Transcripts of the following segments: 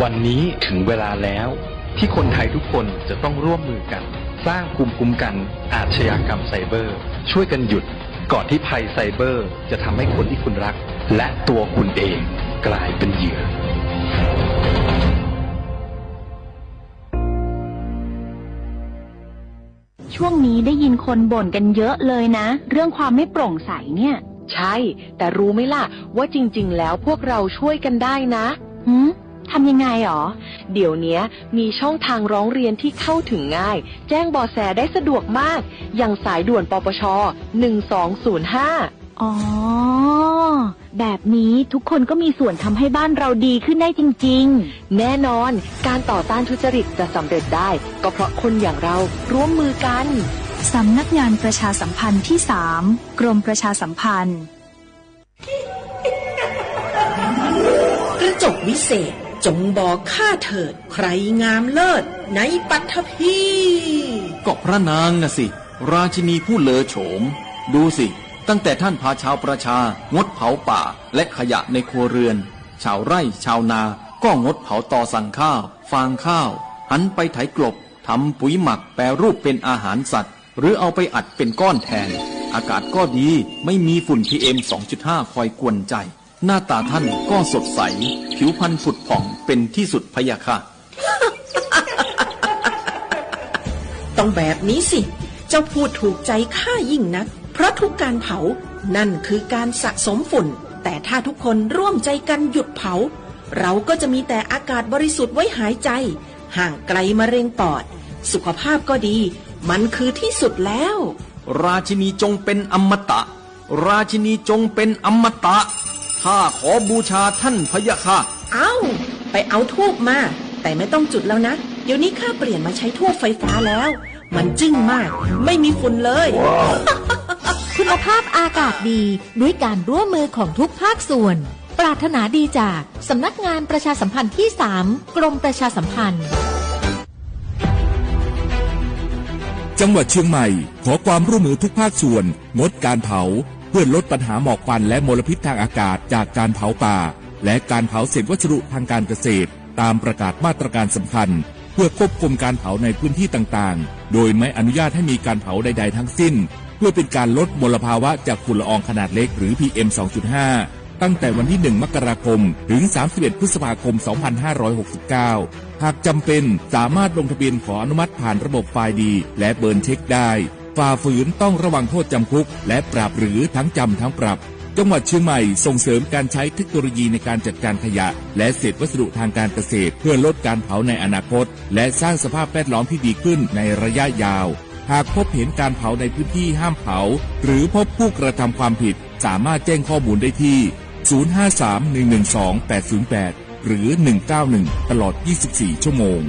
วันนี้ถึงเวลาแล้วที่คนไทยทุกคนจะต้องร่วมมือกันสร้างภูมิคุ้มกันอาชญากรรมไซเบอร์ช่วยกันหยุดก่อนที่ภัยไซเบอร์จะทำให้คนที่คุณรักและตัวคุณเองกลายเป็นเหยื่อช่วงนี้ได้ยินคนบ่นกันเยอะเลยนะเรื่องความไม่โปร่งใสเนี่ยใช่แต่รู้ไหมล่ะว่าจริงๆแล้วพวกเราช่วยกันได้นะทำยังไงหรอเดี๋ยวนี้มีช่องทางร้องเรียนที่เข้าถึงง่ายแจ้งเบาะแสได้สะดวกมากอย่างสายด่วนปปช1205อ๋อแบบนี้ทุกคนก็มีส่วนทำให้บ้านเราดีขึ้นได้จริงๆแน่นอนการต่อต้านทุจริตจะสำเร็จได้ก็เพราะคนอย่างเราร่วมมือกันสำนักงานประชาสัมพันธ์ที่3กรมประชาสัมพันธ์กระจกวิเศษจงบอกข้าเถิดใครงามเลิศในปัทภีก็พระนางน่ะสิราชินีผู้เลอโฉมดูสิตั้งแต่ท่านพาชาวประชางดเผาป่าและขยะในครัวเรือนชาวไร่ชาวนาก็งดเผาตอสั่งข้าวฟางข้าวหันไปไถกลบทำปุ๋ยหมักแปรรูปเป็นอาหารสัตว์หรือเอาไปอัดเป็นก้อนแทนอากาศก็ดีไม่มีฝุ่น PM 2.5 คอยกวนใจหน้าตาท่านก็สดใสผิวพรรณผุดผ่องเป็นที่สุดพะยะค่ะ ต้องแบบนี้สิเจ้าพูดถูกใจข้ายิ่งนักเพราะทุกการเผานั่นคือการสะสมฝุ่นแต่ถ้าทุกคนร่วมใจกันหยุดเผาเราก็จะมีแต่อากาศบริสุทธิ์ไว้หายใจห่างไกลมะเร็งปอดสุขภาพก็ดีมันคือที่สุดแล้วราชินีจงเป็นอมตะราชินีจงเป็นอมตะข้าขอบูชาท่านพะยะค่ะไปเอาธูปมาแต่ไม่ต้องจุดแล้วนะเดี๋ยวนี้ข้าเปลี่ยนมาใช้ธูปไฟฟ้าแล้วมันจึ้งมากไม่มีฝุ่นเลย คุณภาพอากาศดีด้วยการร่วมมือของทุกภาคส่วนปรารถนาดีจากสำนักงานประชาสัมพันธ์ที่3กรมประชาสัมพันธ์จังหวัดเชียงใหม่ขอความร่วมมือทุกภาคส่วนงดการเผาเพื่อลดปัญหาหมอกควันและมลพิษทางอากาศจากการเผาป่าและการเผาเศษวัสดุทางการเกษตรตามประกาศมาตรการสำคัญเพื่อควบคุมการเผาในพื้นที่ต่างๆโดยไม่อนุญาตให้มีการเผาใดๆทั้งสิ้นเพื่อเป็นการลดมลภาวะจากฝุ่นละอองขนาดเล็กหรือ PM 2.5 ตั้งแต่วันที่1มกราคมถึง31พฤษภาคม2569หากจำเป็นสามารถลงทะเบียนขออนุมัติผ่านระบบไฟล์ดีและเบิร์นเช็คได้ฝ่าฝืนต้องระวังโทษจำคุกและปรับหรือทั้งจำทั้งปรับจังหวัดเชียงใหม่ส่งเสริมการใช้เทคโนโลยีในการจัดการขยะและเศษวัสดุทางการเกษตรเพื่อลดการเผาในอนาคตและสร้างสภาพแวดล้อมที่ดีขึ้นในระยะยาวหากพบเห็นการเผาในพื้นที่ห้ามเผาหรือพบผู้กระทำความผิดสามารถแจ้งข้อมูลได้ที่053-112-808หรือ191ตลอด24ชั่วโมง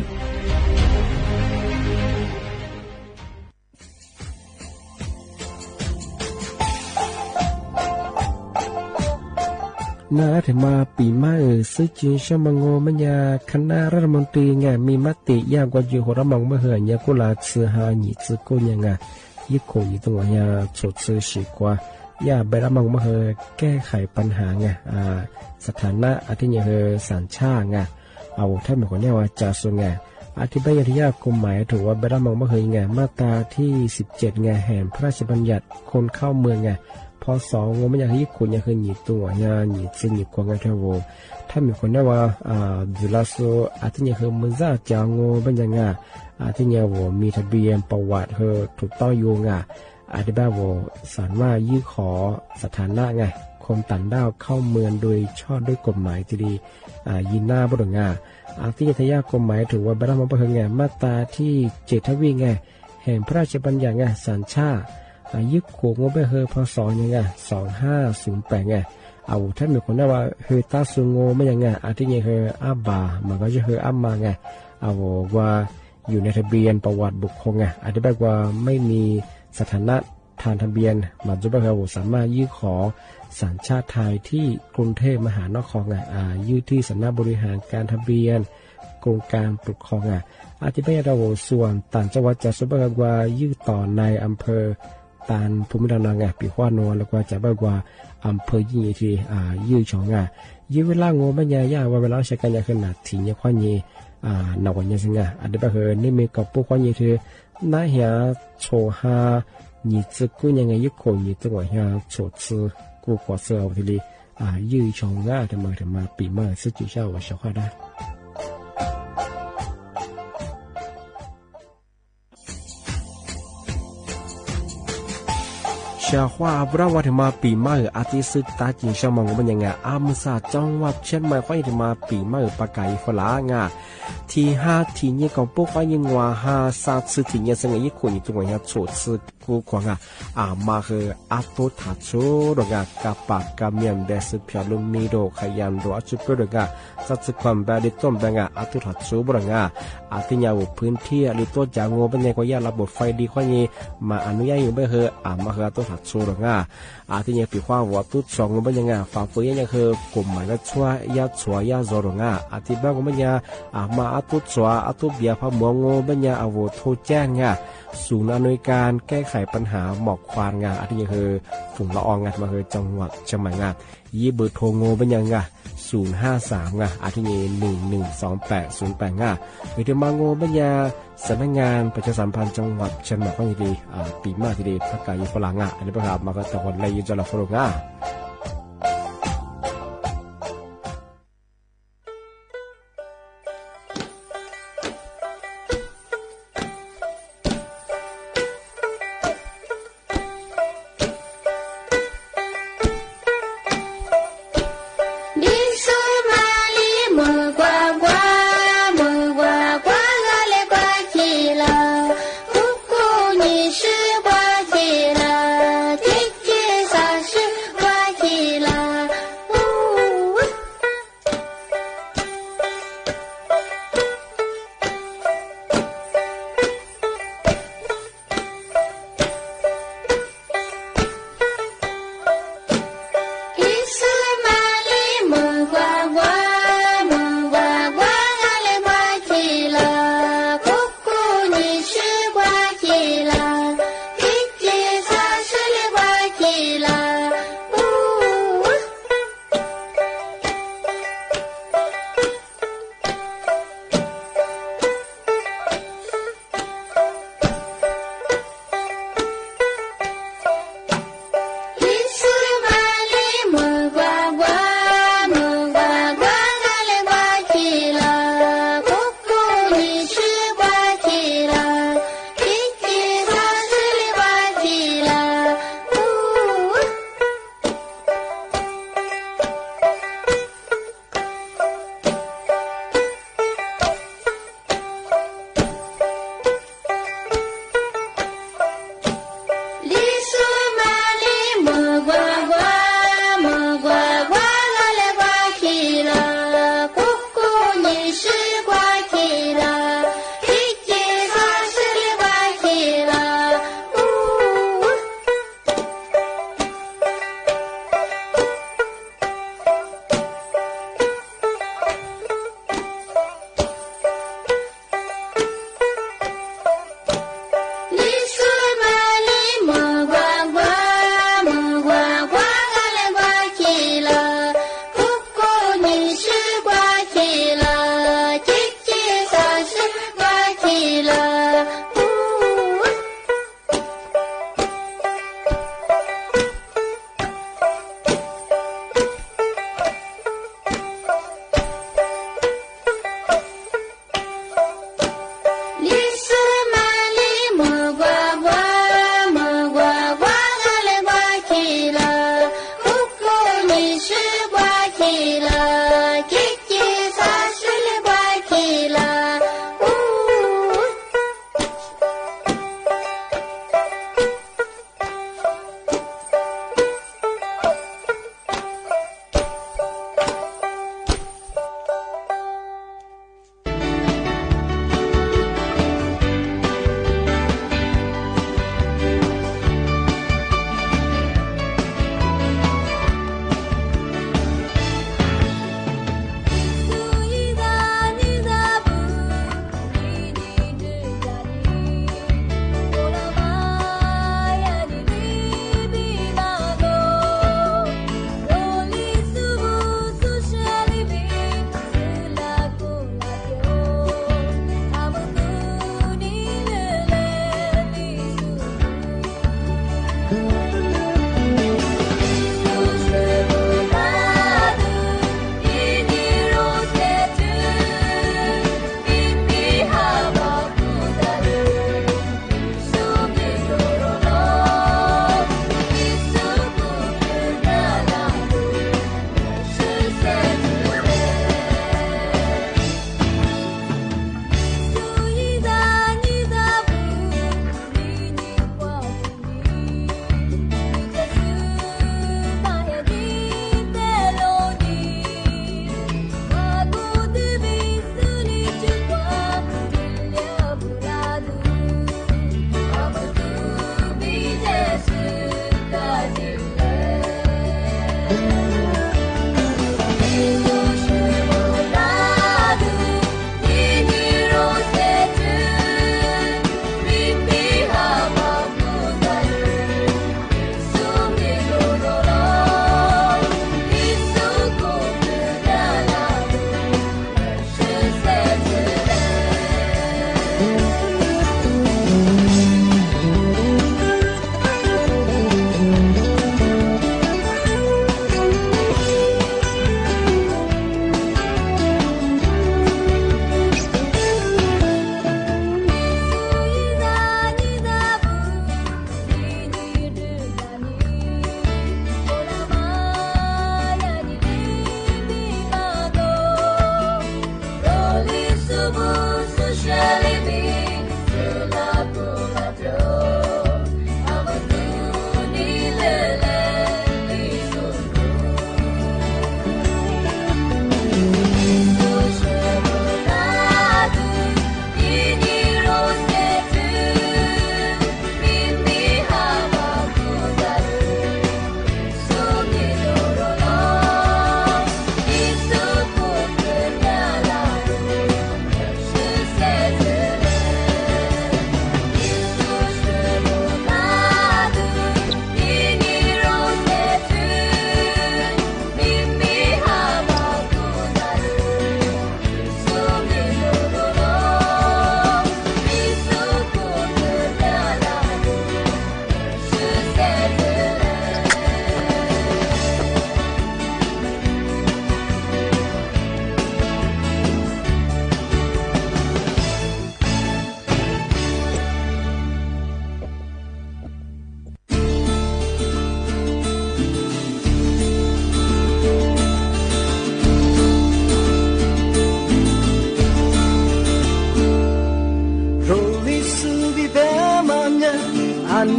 น่าถึงมาปีใหม่ซึ่งจีนชมงโมัญญาคณะรัฐมนตรีไงมีมติยากกว่าอยู่หัวระมังเมื่อเหือนยากุลาซื้อหาหนีซื้อกุญยังไงยิ่งโขยตรงนี้สดซื้อฉีกว่าอย่าไประมังเมื่อเหือแก้ไขปัญหาไงสถานะอาทิตย์เหือสัญชาติไงเอาถ้าเหมือนคนนี้ว่าจะส่งไงอธิบายที่ยากกฎหมายถือว่าไประมังเมื่อเหือไงมาตราที่17ไงแห่งพระราชบัญญัติคนเข้าเมืองไงพอสองงไม่อยากให้คนอยากให้หนีตัวอยากหนีซึ่งหนีกว่าไงเท่าว่าถ้ามีคนได้ว่าดูแลโซอาทิตย์นี้คือมันจะจางงเป็นยังไงอาทิตย์นี้ว่ามีทะเบียนประวัติคือถูกต้องอยู่ไงอาทิตย์แบบว่าสารว่ายื่นขอสถานะไงคนต่างด้าวเข้าเมืองโดยชอบด้วยกฎหมายที่ดียินหน้าบุตรงาอาทิตย์ทยากฎหมายถือว่าบรรดามาเพื่อไงมาตราที่7ทวีไงแห่งพระราชบัญญัติไงสัญชาติยึดขวงงไปเฮอพศยังไง2508ไงเอาถ้ามีคนได้ว่าเฮอตาสุงโงไม่ยังไงอาทิตย์นี้เฮออาบามันก็จะเฮออามาไงเอาว่าอยู่ในทะเบียนประวัติบุคคลไงอธิบายว่าไม่มีสถานะทางทะเบียนมันจะเฮอสามารถยื่นขอสัญชาติไทยที่กรุงเทพมหานครไงยื่นที่สำนักบริหารการทะเบียนกรมการปกครองไงอธิบายเราส่วนต่างจังหวัดจะสบายกว่ายื่นต่อในอำเภอตานภูมิลำเนาไงปีขวานวแล้วก็จะบอกว่าอำเภอยี่ที่ยื่นของไง ยี่เวลาโง่ไม่ยายาว่าเวลาใช้กันยาขนาดถี่เนี่ยความยี่หนักกว่านี้สิงะอันเดียบคือนี่มีกับพวกความยี่คือน่าเหี่ยโชฮายี่จะกูยังไงยุคคนยี่ตัวเหี่ยโชซื้อกูขอเสือเอาทีนี้ยื้อชงง่าทำมาปีมาซื้อจุดเช่าว่าชาวบ้านได้ชาวว่าบราวัฒมาปีมาอาทิตย์ตาจิงชาวมังมันยังไงอามุสาจังหวัดเชียงใหม่ค่อยมาปีมาปากไก่ฝรั่งที่5ที่นี้ก็พวกว่ายังว่า5 3次ที่นี้ซึ่งอีกคนอยู่ตรงนี้โฉดซื้อกูกว่ามาคืออาตุทัชโรกับปากกับเมียนเดสพิอาลุมิโดขยันรัวจุดเปิดสัตว์ความแบบดิต้มแบบอาตุทัชโรบรอาทิยาวพื้นที่หรือตัวจางโง่เป็นยังก็ยาระบบไฟดีข้อนี้มาอนุญาตอยู่ไม่คือมาคืออาตุทัชโรอาทิยังปีว่าวัวตุ้ดสองเป็นยังฝ่าฝืนยังคือกลุ่มหมายละชั่วยาชัวยาโซรอาทิบ้างก็เป็นยังมาอาตุชัวอาตุเบียพะมัวโง่เป็นยังอาวุธโทแจ้งศูนย์อำนวยการแก้ไขปัญหาหมอกควันอาทิยังคือฝุ่นละอองมาคือจังหวัดเชียงใหม่ยี่เบอร์โทรโง่เป็นยัง053อาทิยัง112808หรือมาโง่เป็นยังสำนักงานประชาสัมพันธ์จังหวัดเชียงใหม่ก็ยังดีปีมากทีเดียวพักกายฝรั่งอันนี้ประกาศมาก็ตะวันเลยยืนจะหลับฝรั่ง你是瓜吉了，姐姐啥是瓜吉。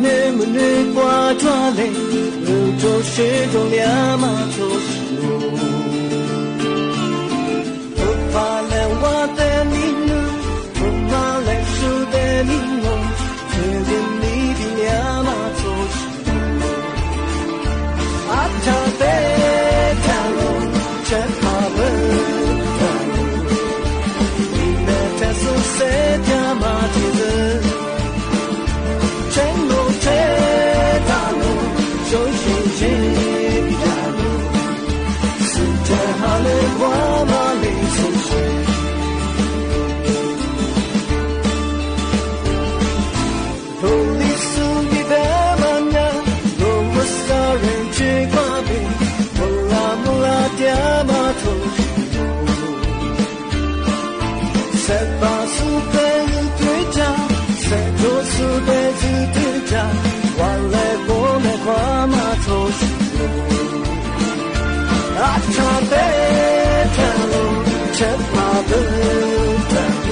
内不内挂抓嘞，路中是中两马走是路，不怕来我的你呢，不怕来输的你我，确定你的两马走是路，阿他的他路，这怕不他路，你那他是谁家马蹄子？真路这大路，走行这条路，世界好了我马里出水，土里树里的马呀，多么少人去挂背，木拉木拉爹马头是路，三把树的对家。在做事的是对家，完了我们跨马走是路，阿cha的条路，车马的条路，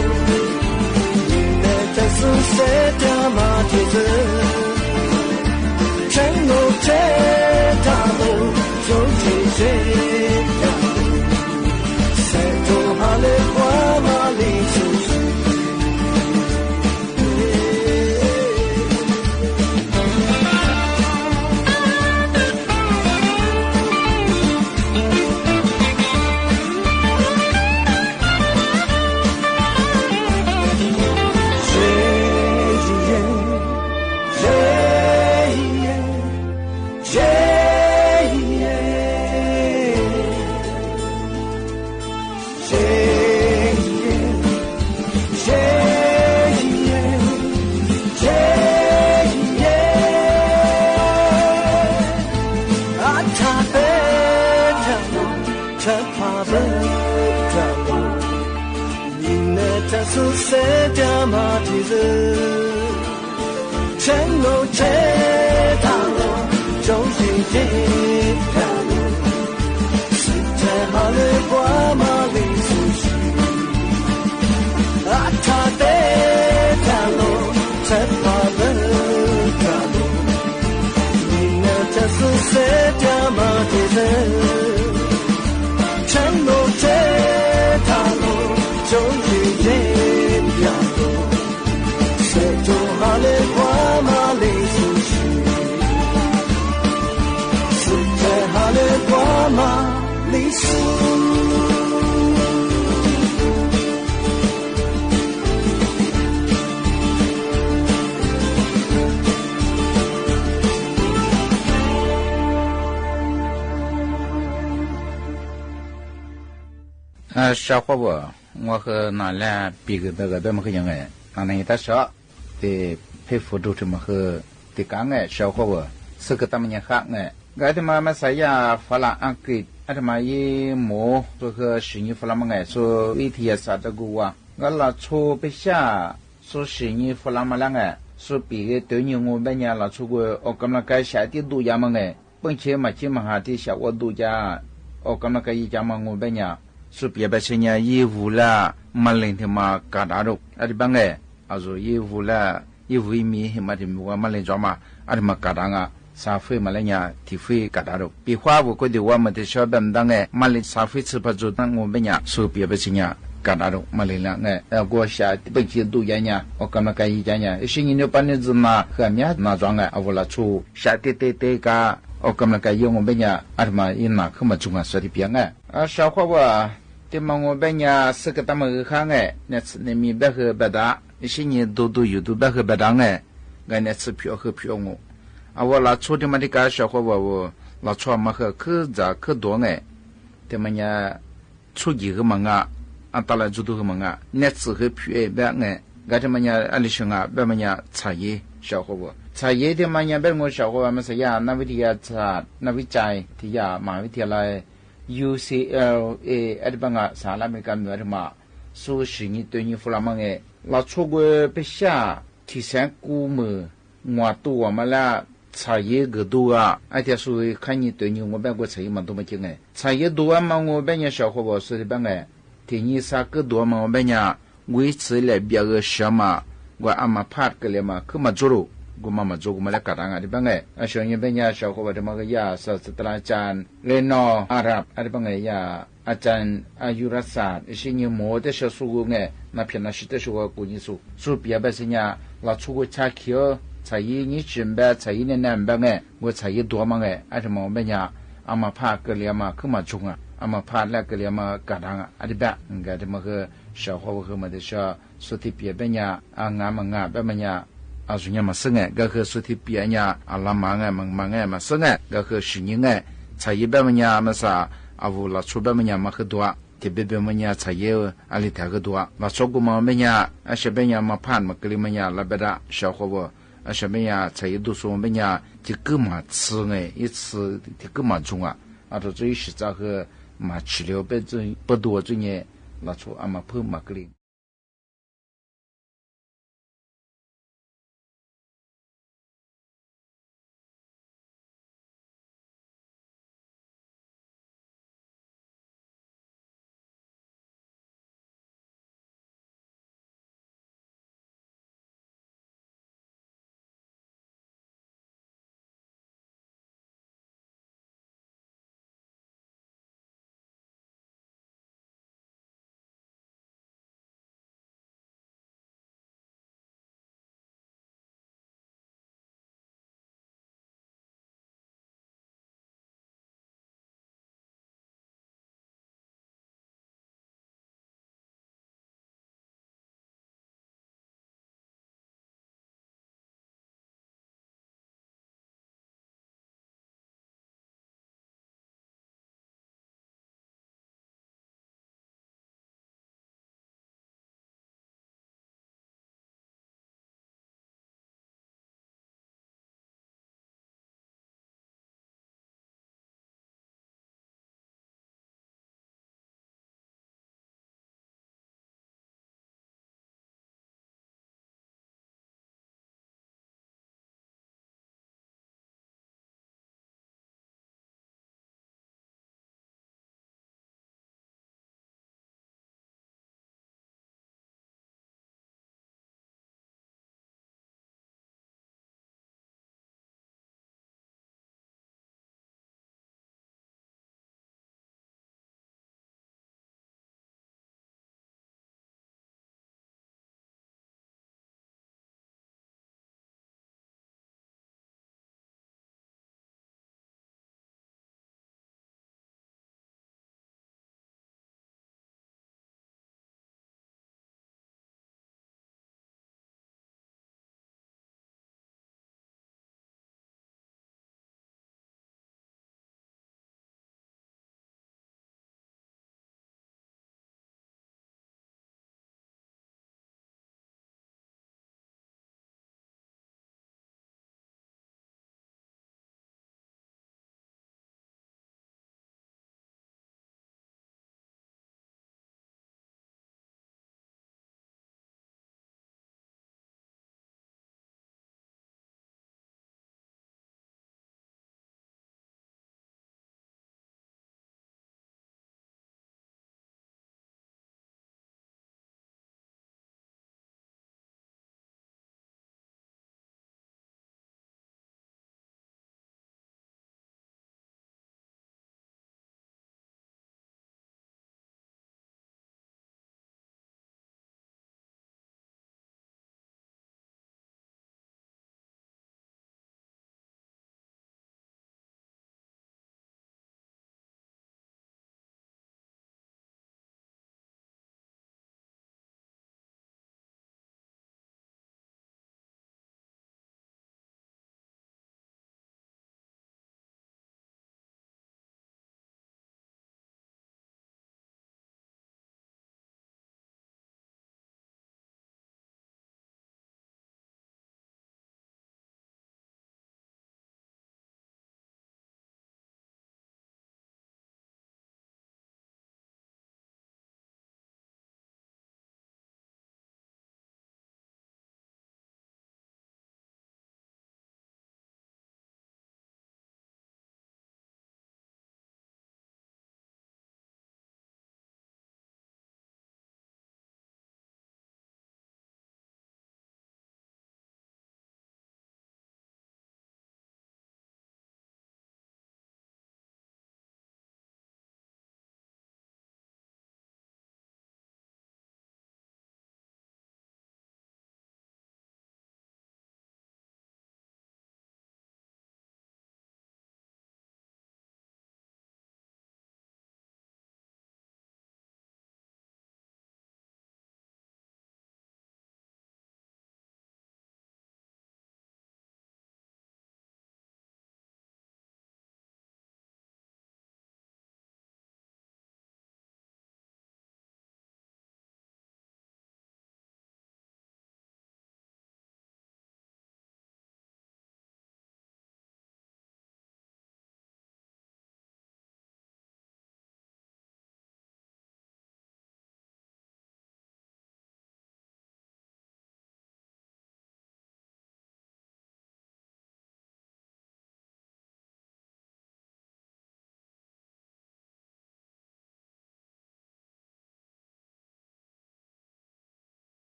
你那在是谁家马蹄子？真路这条路，走进这条路，谁都好了跨马里出去。谁家马蹄子？前路这条路，走进这条路，世界好了挂马里出去，阿他的条路，才怕的条路，你那这是谁家马蹄子？前路这条路，走进这。好了，挂马里出去，世界好了，挂马里出。小伙伴，我和那俩别个那个怎么个样哎？那人他说。的佩服都这么和的刚哎，小伙伴是个他们人喊哎，我的妈妈说呀，发了安给，我的妈一摸这个生意发了么哎，说一天啥这个哇，我拿出不下，说生意发了么了哎，说别个对你我们家拿出个，我刚那个下的度假么哎，本钱嘛起码还得下我度假，我刚那个一家嘛我们家，说别把生意业务啦，嘛领他嘛搞大肉，我的帮哎。also 业务啦，业务面嘛的我们来做嘛，阿的嘛搞大啊，消费嘛来呀，提费搞大了。比花我觉得我们的小本当哎，嘛来消费吃不住，当我们呀，手别不行呀，搞大了嘛来了哎，我下本期都样呀，我干嘛干一家呀？是你那半年子嘛，和面那装哎，我来出下对个，我干嘛干用我们呀？阿的嘛，因那可嘛中啊，说的bien哎，啊小伙伴，对嘛我们呀，是个他们看哎，那次那米白和白大。一些人都有都白和白当哎，俺那吃票和票我，啊我拿出的嘛的个小伙伴我拿出嘛和可咋可多哎，他们呀出几个嘛啊打来就都个嘛那吃和票白哎，俺他们呀阿里兄啊白嘛呀茶叶小伙伴，茶叶的嘛呀白我小伙伴们说呀，那位的呀茶，那位斋的呀马位的来 UCLA 阿里帮啊啥那没干么的嘛，说是你对你弗拉嘛哎。老出国不下提前估么我都我们俩茶叶个多啊，而且说看你对你我办过茶叶嘛都没进哎，茶叶多嘛我办家小伙伴说的办哎，提你啥个多嘛我办家维持了别个什么我阿妈怕个了嘛，可嘛做了กูมาจูกูมาแล้วกระดังอะไรบ้างไงช่วงนี้เป็นยาชาวเขาบอกจะมาก็ยาศาสตราจารย์เรนออาหรับอะไรบ้างไงยาอาจารย์อายุรศาสตร์สิ่งนี้หมดแต่ชาวสูงไงนับเป็นนักศิษย์ชัวกูยิ่งสูเปียแบบสิ่งนี้เราชูกูชาเขียว才艺你准备才艺的南边ไง我才艺多嘛ไงอะไรมองเป็นยาอามาพาเกลียมาขึ้นมาจงอ่ะอามาพาแล้วเกลียมากระดังอ่ะอะไรแบบงั้นจะมาคือชาวเขาคือมาเดี๋ยวสุดที่เปียเป็นยาอ่างามงาแบบมันยาอาสุญญามาซึ่งไงก็คือสุดที่เปียเนี่ยอาลามาไงมังไงมาซึ่งไงก็คือสิ่งไงใช้แบบมันเนี่ยมาซาอาวุธชุบแบบมันเนี่ยมาคือตัวที่แบบมันเนี่ยใช้อะไรแท้ก็ตัวมาชกุมามันเนี่ยอาเชเป็นเนี่ยมาผ่านมากลีมันเนี่ยละเบดาชาวเขาว่าอาเชเป็นเนี่ยใช้ดูส่วนเป็นเนี่ยที่ก็มา吃ไง一吃ที่ก็มา中啊啊这最实在和嘛治疗被这不多这呢拉出阿嘛碰嘛个哩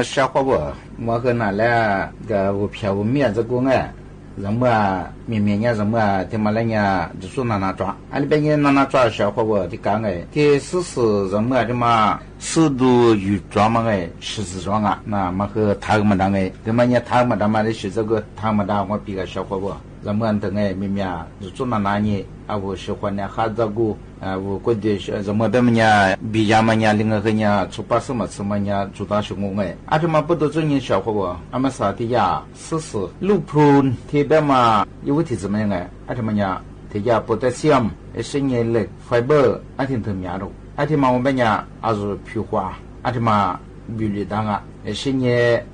小伙伴，我和那来个我票我面子过哎，人么面年人么他妈来年就说拿抓，俺那边人拿抓小伙伴的讲哎，这是人么的嘛，速度与抓嘛哎，十字抓啊，那么和他们当哎，他们人他们当嘛的是这个他们当我比个小伙伴。人们等哎，明明就做那拿呢，我喜欢呢，哈子个我觉得人们别么呢，比较么呢，另外个呢，出把什么什么呢，做大学工哎，这么不都做人小伙伴，俺们啥的呀，试试路普特别嘛，有题怎么样哎，这么呢，这家不得香，是年嘞，fiber，挺特别的，这么我们呢，是皮花，这么比例当啊。是年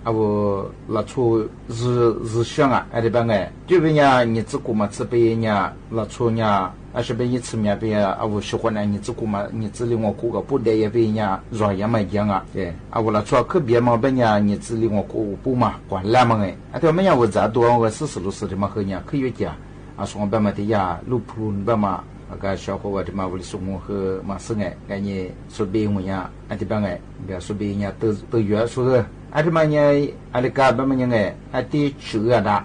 拉出日香啊，这边哎，这边呀，你自古嘛，这边呀，拉出呀，是边一次面边喜欢呢，你自古嘛，你自里我过个不得也边呀，软也嘛样啊，对，拉出可别嘛边呀，你自里我过不嘛，管烂嘛哎，对面呀，我咋多我40的嘛和呢，可以讲，说我边嘛的呀，路普边嘛。个小伙伴的嘛，为了生活和嘛生哎，个你说别我呀，这边哎，不要说别人都约说个，这嘛呢，这个别么呢哎，第9个的，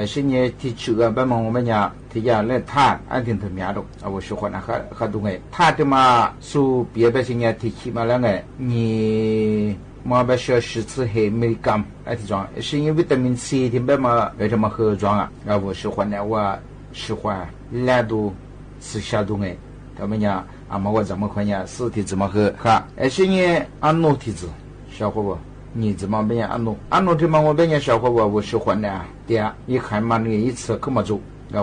是呢第9个别么我们呢，这样来谈，挺特别的，我喜欢那很多哎，他的嘛说别的些呢，提起嘛那个你。嘛不需要10次黑美感，这种是因为维他命 C 的别嘛为什么喝装啊？我喜欢呢，我喜欢懒惰。是下动哎，他们讲嘛我怎么看呀？是体怎么喝哈？是呢安诺体质，小伙伴，你怎么变安诺的嘛？我变小伙伴，我喜欢呢。对啊，一看嘛那一次可么做，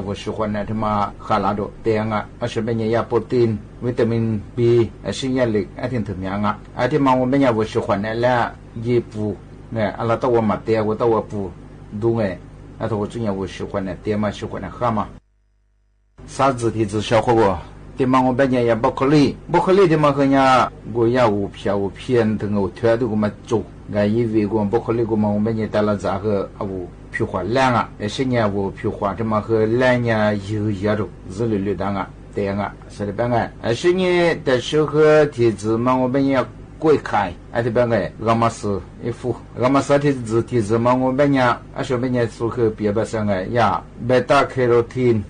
我喜欢呢他妈哈拉多对啊，是变呀补丁、维他命 B， 是呢力，挺特别啊。这嘛我变我喜欢呢啦，一补哎，阿拉到我嘛对，我到我补动哎，他我最近我喜欢呢，对嘛喜欢呢哈嘛。啥子体质小伙伴？对嘛我本年也不可以的嘛和呀，我也无偏等我推的我们做，因为我不可以我们我本年带了咋个皮花烂啊，是呢我皮花这么和烂呀有的日绿当啊，对啊，是的办啊，是呢的时候体质嘛我本年贵开，这边个我们是一副，我们是体质嘛我本年是本年适合别的上个呀，贝塔卡罗汀。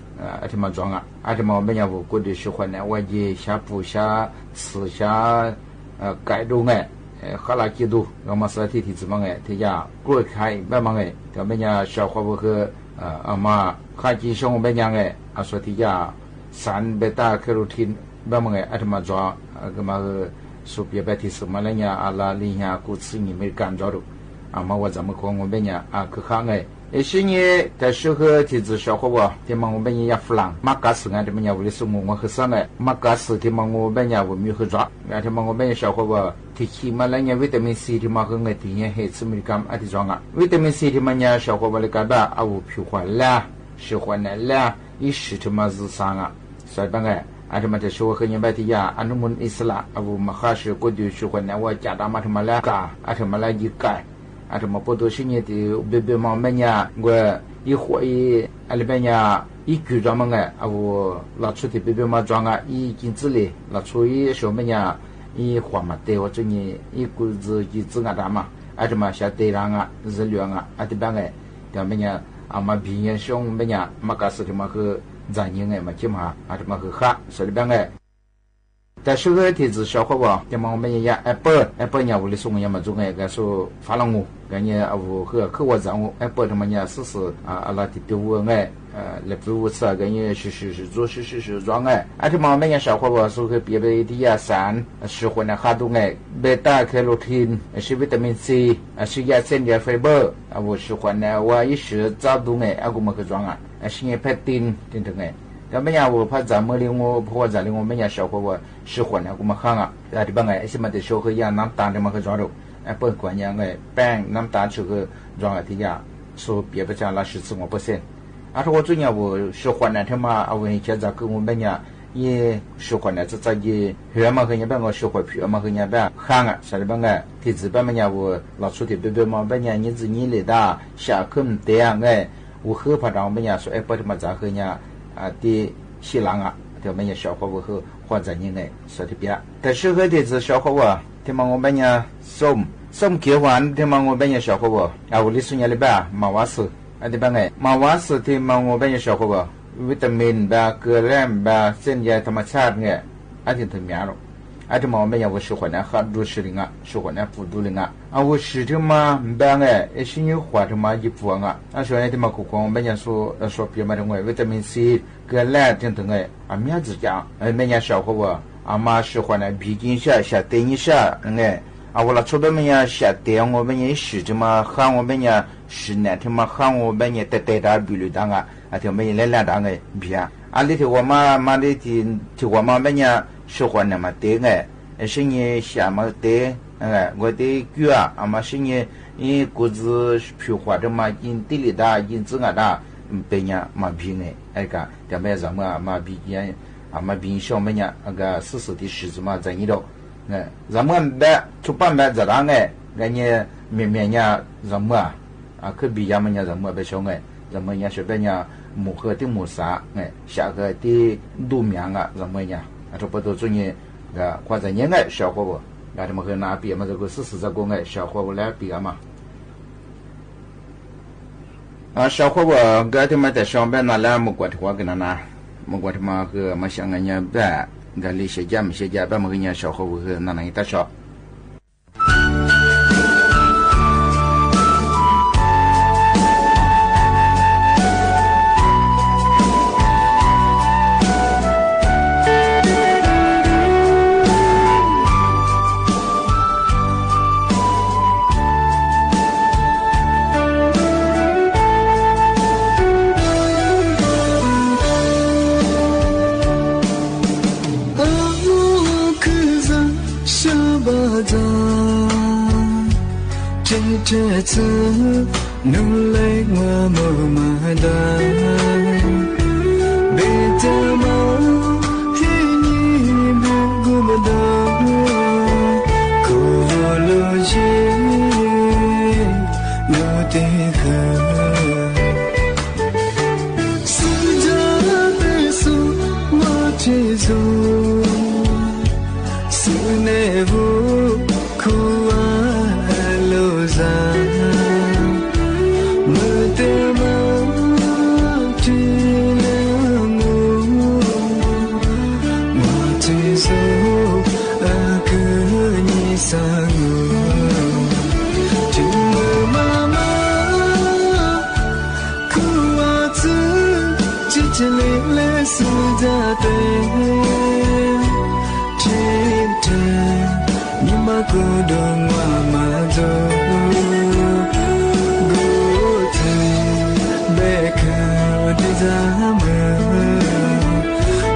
这么装啊，这么我们我过得喜欢呢，我也下补下吃下改动哎，好了几度，我们是体质嘛哎，这家过开慢慢哎，我们家小伙伴和嘛，开机上我们讲哎，说这家3贝塔卡罗汀慢慢哎，这么装，个嘛说别的体质嘛人家阿拉里下过吃你没感着的，嘛我怎么看我们家去看哎。是呢，在适合体质小伙伴，他们我们也弗朗，马嘎斯这么样为了生活我和上来，马嘎斯他们我们也我没有抓，他们我们小伙伴提起嘛那年维他命 C 他们和我体验还吃没干这种啊，维他命 C 他们呢小伙伴的干吧我皮花啦，喜欢啦，一时他们日常啊，所以办个。这么在说和你白提呀，俺们意思啦，我们还是过去喜欢呢，我家大嘛他们来干，他们来一干。这么不多些年的别嘛么呀，我一会一里边呀一举装么个，我拿出的别嘛装啊，一金子嘞，拿出一什么呀，一花嘛对我这里一股子一子啊大嘛，这么下对上啊，日料啊，这边个，他们呀嘛平原上么呀，嘛个是他妈和咱人哎嘛起码这么和哈，所以边个。但是个体质小伙伴，他们我们也Apple呢，我的送也嘛做个说发了我，感觉我和客户让我Apple他们呢试试阿拉的对我来比如吃感觉是做装这么我们小伙伴说个别的呀3喜欢的好多贝塔卡罗汀是维他命 C 是亚森的 fiber 我喜欢的我一时找到我们去装是个配丁等等他们呀，我怕咱们的我怕咱的我们家小伙伴喜欢的我们看这帮什么的小伙呀，那打的嘛去抓住，不管样办那打出个抓的呀，说别不讲那是自我不行。说我最近我喜欢的他妈，我现在跟我们家也喜欢的，这也学嘛和人家我喜欢学嘛和人家看啥的帮体质帮人我老出的别嘛帮人你自己来的下课这样我很怕让我们家说不他妈咋和人家。的西郎他们也小伙伴和或者人说的别，但是和的是小伙伴，他们我们呢送ส้มเขียวหวานที่มังโงเป็นยังชอบเขาบ่เอาลิสุญญาลิบะมาวาสอันที่เป็นไงมาวาสที่มังโงเป็นยังชอบเขาบ่วิตามินแบบเกลือแร่แบบเส้นใยธรรมชาติเนี่ยอันที่ถึงมีอะไรอันที่มังโงเป็นยังว่าสุขเนี่ยขาดดูสิริงะสุขเนี่ยฟูดูลิงะเอาว่าสิที่มาแบบไงไอ้สิ่งหัวที่มาหยิบฟังอ่ะอันส่วนนี้ที่มาคุกงเป็นยังสู้เพียงมาถึงไงวิตามินซีเกลือแร่ถึงไงอามีอะไรจ้าไอ้เป็นยังชอบเขาบ่อามาสุขเนี่ยบีกินชาเตนิชาไง啊，我那出边么呀？下电我们也是这么喊我们呀，是那天嘛喊我们呀，带他比如当啊，啊，他们来两当个比啊，啊，里头我妈的提我妈们呀，是话那么对个，是你下么对，我的狗啊，啊嘛是你，因果子皮花的嘛，因地里大，因子啊大，被人嘛比个，哎个，他们什么嘛比人，啊嘛比小们呀，那个死的柿子嘛在里头。咱们的出版的这档哎，人家面呀，咱们啊，可比咱们呀，咱们别说哎，咱们呀说别呀，木河的木沙哎，下个的路面啊，咱们呀，这不都做呢？或者人哎，小伙不，那他们和哪比嘛？这个40这个哎，小伙不来比嘛？啊，小伙不，个他们在上班那来木瓜的话跟那拿，木瓜他妈和嘛想人家办。个里些家把么个人小伙和那能一大少。这次努力我没买单，别的嘛替你不顾不到，可路也路的河，是这的路我去走，是那不苦啊。是这对，天天你把孤独我马走，孤单别看的咱们，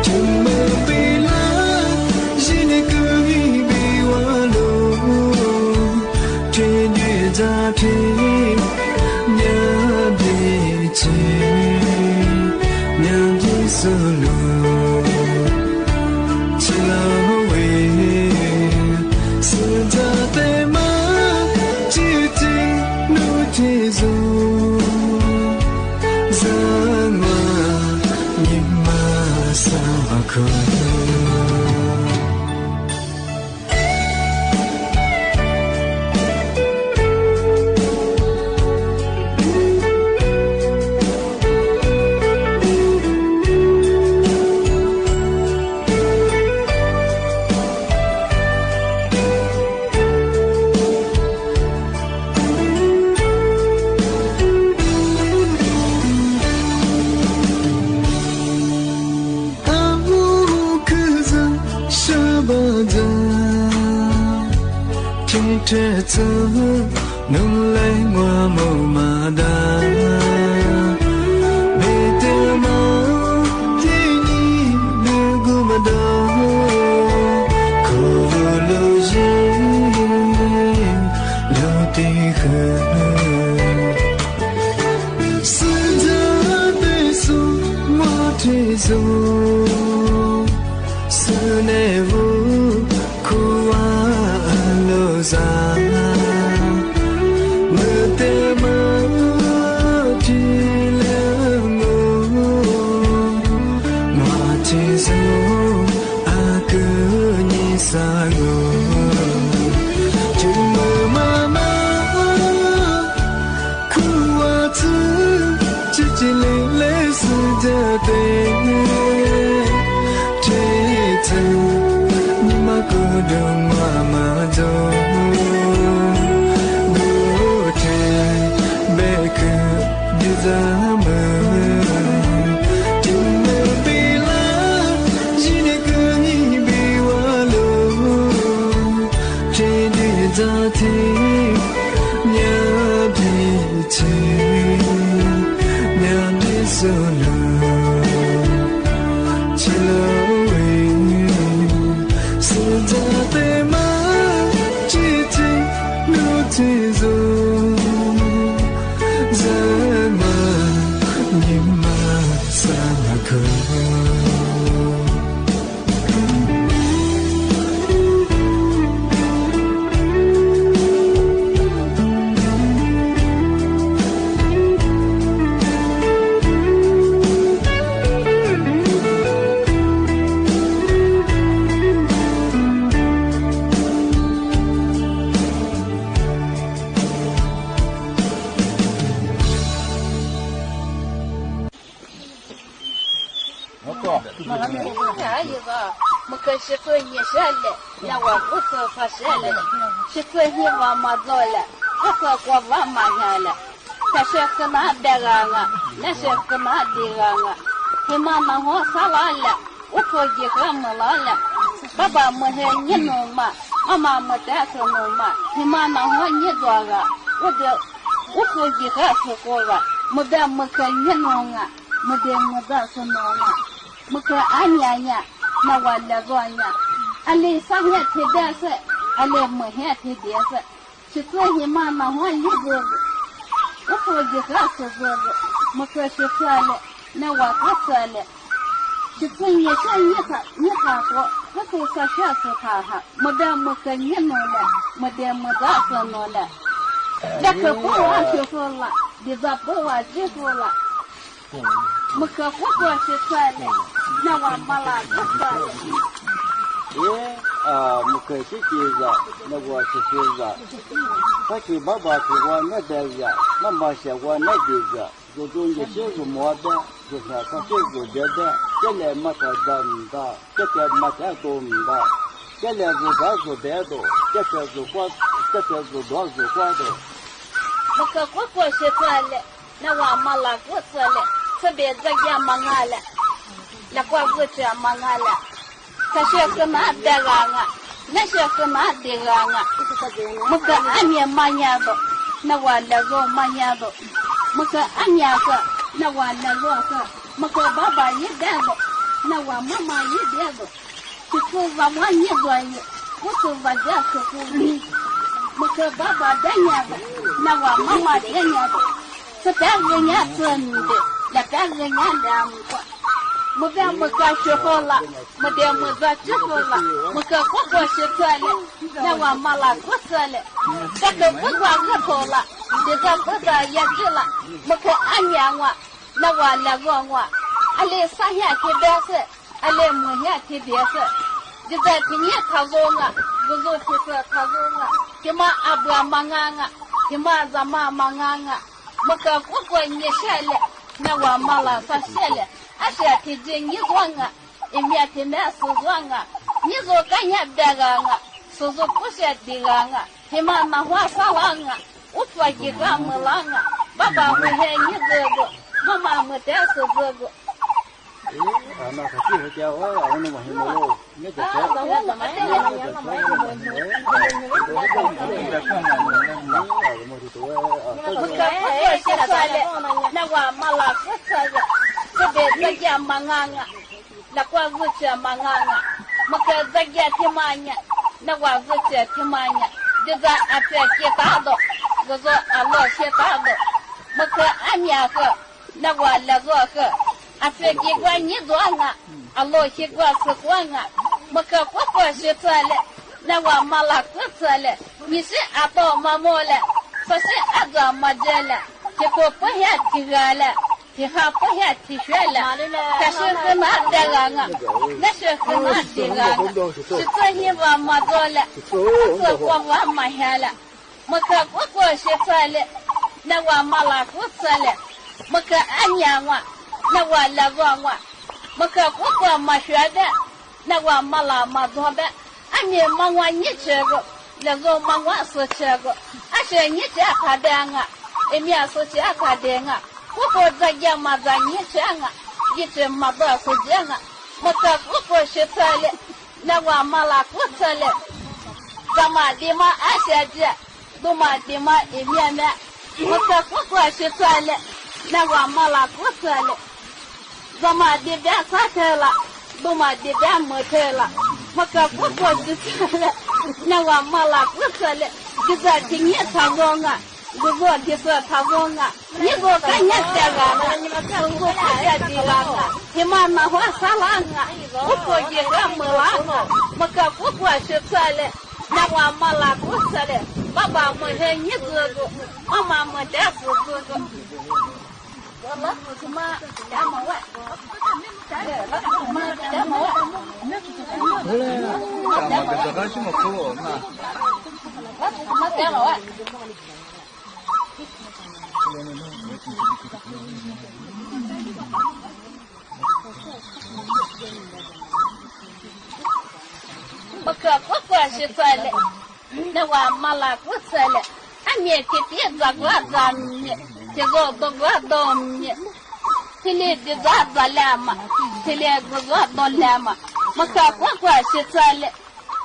怎么比了？是你可以比我路，天天在天两地去。走路，去老位，是这的吗？记得路的走，让我你马上可。这次努力我没马达，别的嘛替你不顾不到，可路也路的河，是这的路我去走，是那不苦啊。在，我的梦去了我接受阿哥你杀我，就妈妈。Baba muhenye noma, mama mutaka noma, himana honye dwaga, ukoji hasa koga, muda muka nyenonga, muda sononga, muka anyanya, na wala zonya, ale sanya tedasa, ale muhe tedasa, shikwa himana honye dwaga, ukoji hasa dwaga, muka shikale, na wakasale, shikwa nyeka kwa, haka sasha su kaha, muda muka nyenola, muda sonola. Daka kowa ke fola, da zaɓowa ce fola. Muka kwakwa ce tsale, na wa mala ta tsale. Muka shi ke za, na wa shi ke za. Kake baba ke wa na da za, na ma shi wa na ke za. Zodon ya shi zu mwada, zuka ka shi zu dada, kele mata danda, kete mata domda, kele zu da zu dedo, kete zu kwa, kete zu do zu kwa do. Muka kwakwa shi tsale, na wa mala ta tsale, sabe zagya mangala, la kwa wuce mangala. Ka shi kuma daganga, na shi kuma daganga. Muka anya manya do, na wa lazo manya do. Muka anya ka, na wa lazo ka. Muka baba yi dago, na wa mama yi dago. Kitu va mwanyi doye, kutu va jaka kuli. Muka baba danya do, na wa mama danya do. Sataga nya tsande, la taga nya damkwa. Muda muka shokola, muda muda chokola, muka kwakwa shekale, na wa mala kwasale. Daka kwakwa kakola, dika kwakwa yakila, muka anyangwa, na wa lagongwa. Ale sahya kibese, ale muhya kibese. Dika tinye kazonga, guzo tisa kazonga. Kima abwa manganga, kima zama manganga. Muka kwakwa nyeshale, na wa mala sashele. Asha kije nyizwanga, imya kime suzwanga, nyizo kanya daganga, suzu kusha diganga, hima mahwa sawanga, utwa jiga mulanga, baba muhe nyizogo, mama mutesa zogo. Ana kasi hoja wa ana mahimolo, ne da ta. Muka kwa shesale, na wa mala kusale. Sabe zagya manganga, na kwa zuciya manganga, muka zagya timanya, na kwa zuciya timanya, jiza a ke tado, gazo alo ke tado, muka anya ka, na kwa lazo ka, a ke gwa nyizwanga, alo ke gwa sukwanga, muka kwakwa shi tsale, na kwa mala kutsale, nisi ato mamole, sashi aza majele, ke ko ya tigale. Ki hapa ya tishela, kashi kama daganga, kashi kama daganga. Shito hiwa madola, kwa kwa wa mahala. Muka kwa shitale, na wa mala kutsale. Muka anyangwa, 那我来问我，我可不管没学的，那我没了没做的，俺你没我你这个，那个没我是这个，俺是你这看的啊，一面是这看的啊，我不在家没在你这啊，一直没到是这啊，我可不管是这里，那我没了不这里，咱们地方俺现在，都嘛地方一面面，我可不管是这里。那我没了不吃了，咱们这边啥吃了，我们这边没吃了，我可不过去吃了。那我没了不吃了，就是今年他问啊，我说就是他问啊，你说看人家了，你们看我看人家了，你们那会啥了啊？我过去我没了，我可不过去吃了。那我没了不吃了，爸爸没ให้你这个，妈妈没得是这个。我老是什么家门外，老是什么家门外。这个什么苦嘛？老是什么家门外？我可不管是在了，那我没了不吃了，俺面天天做过咱面。这个都我都没，这里的咋子了嘛？这里个我都了嘛？我可不管是这里，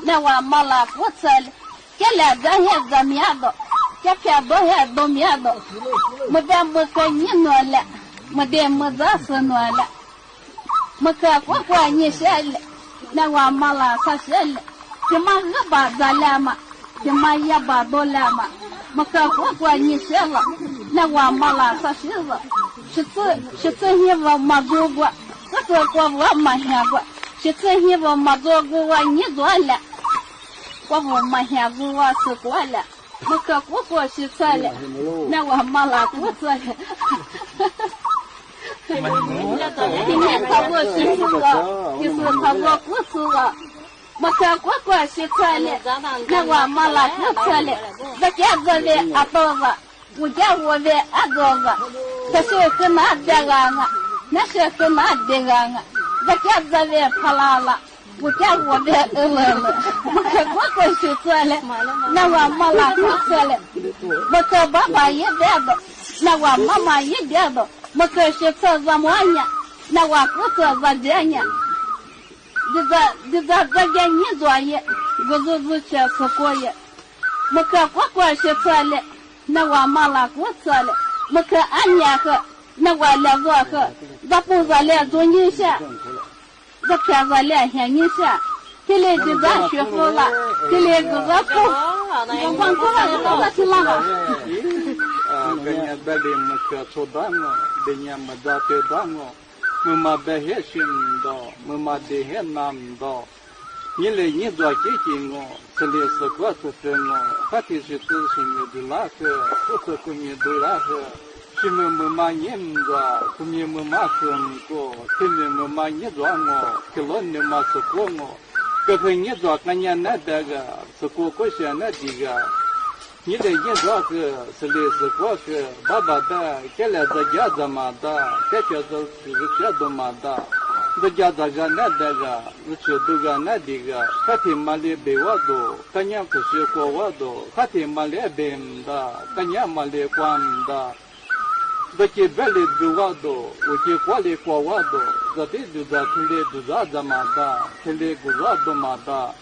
那我没了不这里，这来咱也怎么样的？这片都也都么样的？没得没跟你弄了，没得没咋是弄了，我可不管你些了，那我没了啥些了？这么二把咱了嘛？这么一把都了嘛？我可不管你些了。那我没了啥事了，是这些我没做过，这做过我没想过，是这些我没做过我你做了，我没想过我是过了，我可不过是做了，那我没了不做了。今天他我是死了，就是他我不死了。我可不过是做了，那我没了不做了，我家做的阿多子。我家我的阿哥哥，这是很难的啊，那是很难的啊。我家这边跑了，我家我的了，我可不过去做了，那我没了不做了。我可爸爸也别的，那我妈妈也别的，我可是做什么呢？那我不做这件呢。这件你做的，我就是去是过的，我可不过去做了。那我没了不吃了，我可俺娘喝，那我来做喝，我不做来做你些，我偏做来些你些，这里就咱学好了，这里个我不，我光过了我去哪了？跟人家里没学做单哦，跟人没打对单哦，没嘛白些心的，没嘛的些难的。你来你做基金哦，这里是过是真哦，他的是都是你的那个，不是跟你的那个，是没嘛你做，跟你没嘛生过，跟你没嘛你做哦，跟老你嘛是过哦，可是你做跟人那这个是过过些那这个，你来你做个是里是过个，爸爸的，给了这家怎么的，给这都是些都么的。这家这个那这个，我说这个那这个，他听嘛里被我都，他娘不是过我都，他听嘛里被的，他娘嘛里管的，这些别里被我都，我去过里过我都，这里就在这里就在怎么的，这里就在怎么的，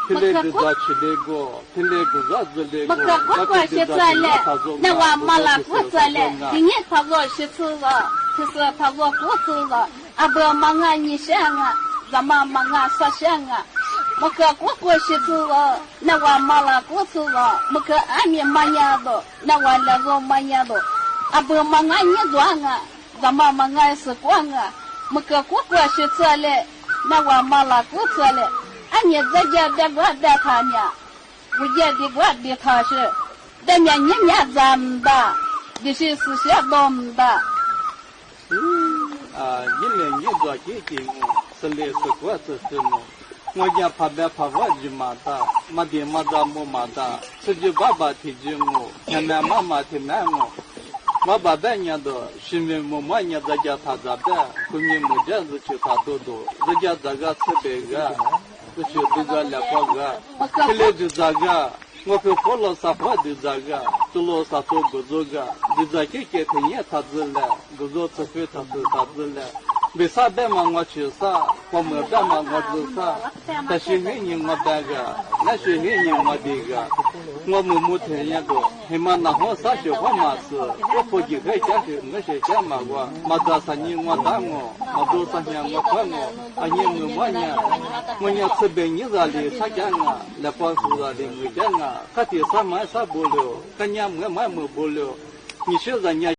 这里就在这里过，这里就在这里过，我可是做了，那我没了不做了，今年他说是做了，就是他说不做了。阿伯忙啊，你想啊，咱们忙啊，啥想啊？我可过去做了，那我忙了不做了，我可俺们忙呀的，那我那个忙呀的。阿伯忙啊，你做啊，咱们忙啊是光啊，我可过去做了，那我忙了不做了。俺们在家的我的他呢，我家的我的他是，咱们你们咱们的，这是是些我们的。一年一做基金哦，是里是过是什么？我家怕别怕我就马达，马达没马达，是就爸爸提醒我，奶奶妈妈提奶我，我把半年的是面我每年在家他咋办？后面没这样子去他多多，在家这个吃别个，不是这个两个个，后来就这个，我去花了3块的这个，做了3做不做个，就这个给他也他子了，不做吃饭他是他子了。没啥办嘛，我去啥，我没办嘛，我做啥。但是那年我办个，那是那年我这个，我们没听见过。他妈那好啥学话嘛是，我回去还讲的，我是讲嘛我，嘛这3年我打我，嘛多3年我管我，啊年没我年，我年吃饭你这里啥讲啊，来帮助这里没讲啊，他的啥买啥不了，他年没买没不了，你说人家。